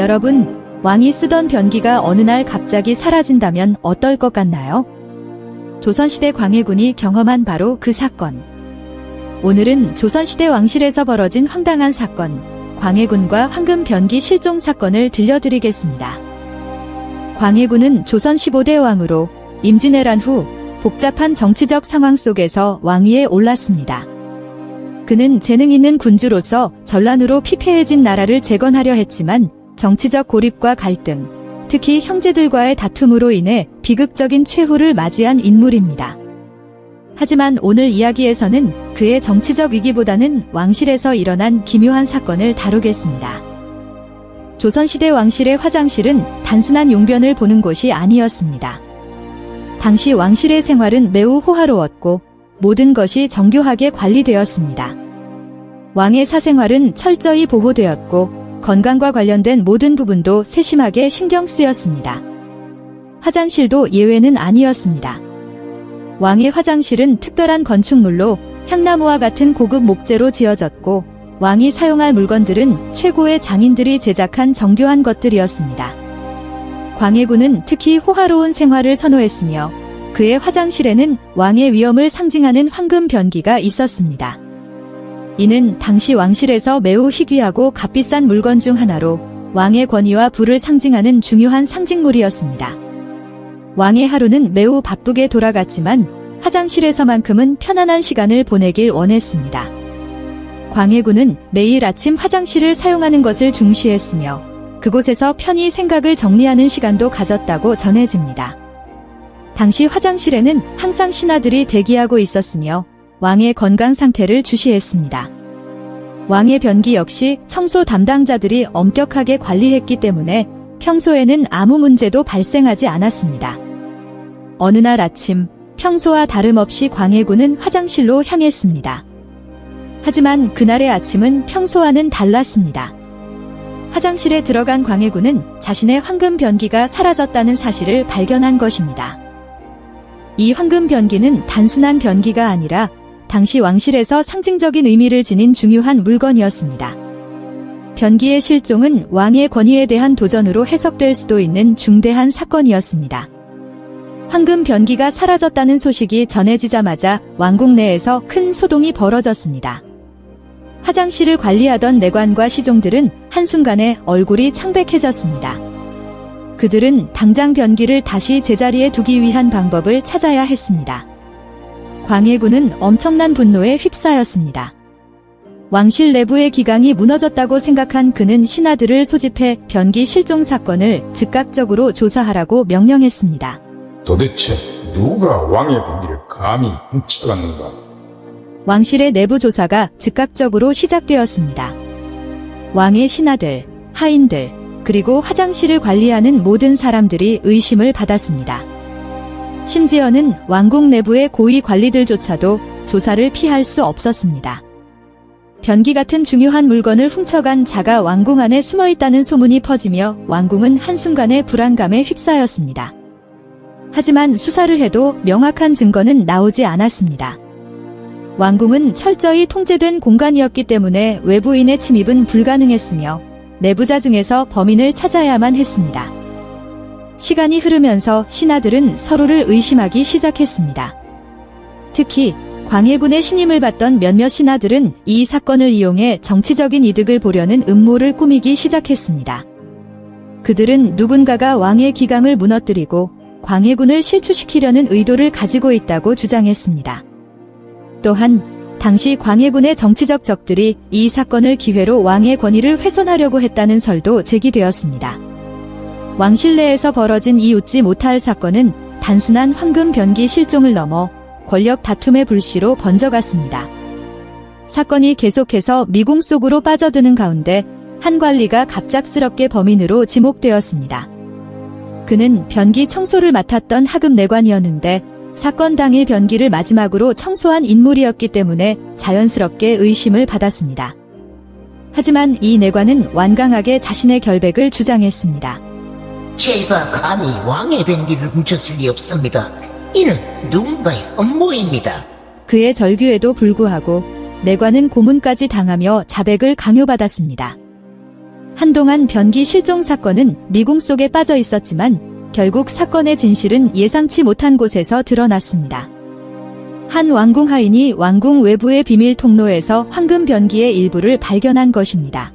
여러분, 왕이 쓰던 변기가 어느 날 갑자기 사라진다면 어떨 것 같나요? 조선시대 광해군이 경험한 바로 그 사건. 오늘은 조선시대 왕실에서 벌어진 황당한 사건, 광해군과 황금 변기 실종 사건을 들려드리겠습니다. 광해군은 조선 15대 왕으로 임진왜란 후 복잡한 정치적 상황 속에서 왕위에 올랐습니다. 그는 재능 있는 군주로서 전란으로 피폐해진 나라를 재건하려 했지만 정치적 고립과 갈등, 특히 형제들과의 다툼으로 인해 비극적인 최후를 맞이한 인물입니다. 하지만 오늘 이야기에서는 그의 정치적 위기보다는 왕실에서 일어난 기묘한 사건을 다루겠습니다. 조선시대 왕실의 화장실은 단순한 용변을 보는 곳이 아니었습니다. 당시 왕실의 생활은 매우 호화로웠고 모든 것이 정교하게 관리되었습니다. 왕의 사생활은 철저히 보호되었고 건강과 관련된 모든 부분도 세심하게 신경 쓰였습니다. 화장실도 예외는 아니었습니다. 왕의 화장실은 특별한 건축물로 향나무와 같은 고급 목재로 지어졌고 왕이 사용할 물건들은 최고의 장인들이 제작한 정교한 것들이었습니다. 광해군은 특히 호화로운 생활을 선호했으며 그의 화장실에는 왕의 위엄을 상징하는 황금 변기가 있었습니다. 이는 당시 왕실에서 매우 희귀하고 값비싼 물건 중 하나로 왕의 권위와 부를 상징하는 중요한 상징물이었습니다. 왕의 하루는 매우 바쁘게 돌아갔지만 화장실에서만큼은 편안한 시간을 보내길 원했습니다. 광해군은 매일 아침 화장실을 사용하는 것을 중시했으며 그곳에서 편히 생각을 정리하는 시간도 가졌다고 전해집니다. 당시 화장실에는 항상 신하들이 대기하고 있었으며 왕의 건강 상태를 주시했습니다. 왕의 변기 역시 청소 담당자들이 엄격하게 관리했기 때문에 평소에는 아무 문제도 발생하지 않았습니다. 어느 날 아침, 평소와 다름없이 광해군은 화장실로 향했습니다. 하지만 그날의 아침은 평소와는 달랐습니다. 화장실에 들어간 광해군은 자신의 황금 변기가 사라졌다는 사실을 발견한 것입니다. 이 황금 변기는 단순한 변기가 아니라 당시 왕실에서 상징적인 의미를 지닌 중요한 물건이었습니다. 변기의 실종은 왕의 권위에 대한 도전으로 해석될 수도 있는 중대한 사건이었습니다. 황금 변기가 사라졌다는 소식이 전해지자마자 왕국 내에서 큰 소동이 벌어졌습니다. 화장실을 관리하던 내관과 시종들은 한순간에 얼굴이 창백해졌습니다. 그들은 당장 변기를 다시 제자리에 두기 위한 방법을 찾아야 했습니다. 광해군은 엄청난 분노에 휩싸였습니다. 왕실 내부의 기강이 무너졌다고 생각한 그는 신하들을 소집해 변기 실종 사건을 즉각적으로 조사하라고 명령했습니다. 도대체 누가 왕의 변기를 감히 훔쳐갔는가? 왕실의 내부 조사가 즉각적으로 시작되었습니다. 왕의 신하들, 하인들, 그리고 화장실을 관리하는 모든 사람들이 의심을 받았습니다. 심지어는 왕국 내부의 고위 관리들조차도 조사를 피할 수 없었습니다. 변기 같은 중요한 물건을 훔쳐간 자가 왕궁 안에 숨어있다는 소문이 퍼지며 왕궁은 한순간에 불안감에 휩싸였습니다. 하지만 수사를 해도 명확한 증거는 나오지 않았습니다. 왕궁은 철저히 통제된 공간이었기 때문에 외부인의 침입은 불가능했으며 내부자 중에서 범인을 찾아야만 했습니다. 시간이 흐르면서 신하들은 서로를 의심하기 시작했습니다. 특히 광해군의 신임을 받던 몇몇 신하들은 이 사건을 이용해 정치적인 이득을 보려는 음모를 꾸미기 시작했습니다. 그들은 누군가가 왕의 기강을 무너뜨리고 광해군을 실추시키려는 의도를 가지고 있다고 주장했습니다. 또한 당시 광해군의 정치적 적들이 이 사건을 기회로 왕의 권위를 훼손하려고 했다는 설도 제기되었습니다. 왕실 내에서 벌어진 이 웃지 못할 사건은 단순한 황금 변기 실종을 넘어 권력 다툼의 불씨로 번져갔습니다. 사건이 계속해서 미궁 속으로 빠져드는 가운데 한 관리가 갑작스럽게 범인으로 지목되었습니다. 그는 변기 청소를 맡았던 하급 내관이었는데 사건 당일 변기를 마지막으로 청소한 인물이었기 때문에 자연스럽게 의심을 받았습니다. 하지만 이 내관은 완강하게 자신의 결백을 주장했습니다. 제가 감히 왕의 변기를 훔쳤을 리 없습니다. 이는 누군가의 음모입니다. 그의 절규에도 불구하고 내관은 고문까지 당하며 자백을 강요받았습니다. 한동안 변기 실종 사건은 미궁 속에 빠져 있었지만 결국 사건의 진실은 예상치 못한 곳에서 드러났습니다. 한 왕궁 하인이 왕궁 외부의 비밀 통로에서 황금 변기의 일부를 발견한 것입니다.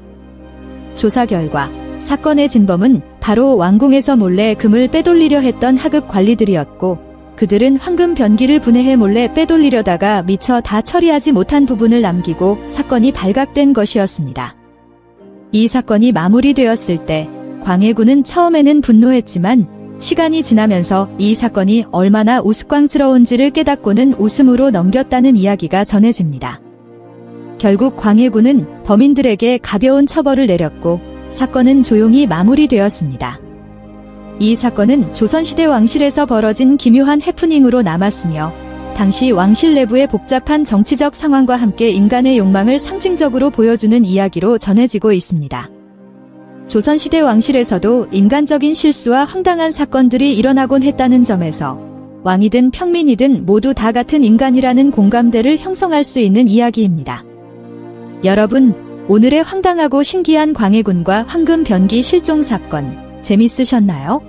조사 결과 사건의 진범은 바로 왕궁에서 몰래 금을 빼돌리려 했던 하급 관리들이었고, 그들은 황금 변기를 분해해 몰래 빼돌리려다가 미처 다 처리하지 못한 부분을 남기고 사건이 발각된 것이었습니다. 이 사건이 마무리되었을 때 광해군은 처음에는 분노했지만 시간이 지나면서 이 사건이 얼마나 우스꽝스러운지를 깨닫고는 웃음으로 넘겼다는 이야기가 전해집니다. 결국 광해군은 범인들에게 가벼운 처벌을 내렸고 사건은 조용히 마무리되었습니다. 이 사건은 조선시대 왕실에서 벌어진 기묘한 해프닝으로 남았으며 당시 왕실 내부의 복잡한 정치적 상황과 함께 인간의 욕망을 상징적으로 보여주는 이야기로 전해지고 있습니다. 조선시대 왕실에서도 인간적인 실수와 황당한 사건들이 일어나곤 했다는 점에서 왕이든 평민이든 모두 다 같은 인간이라는 공감대를 형성할 수 있는 이야기입니다. 여러분, 오늘의 황당하고 신기한 광해군과 황금 변기 실종 사건 재밌으셨나요?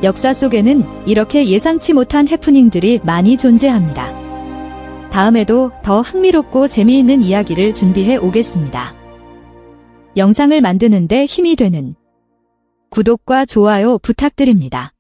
역사 속에는 이렇게 예상치 못한 해프닝들이 많이 존재합니다. 다음에도 더 흥미롭고 재미있는 이야기를 준비해 오겠습니다. 영상을 만드는데 힘이 되는 구독과 좋아요 부탁드립니다.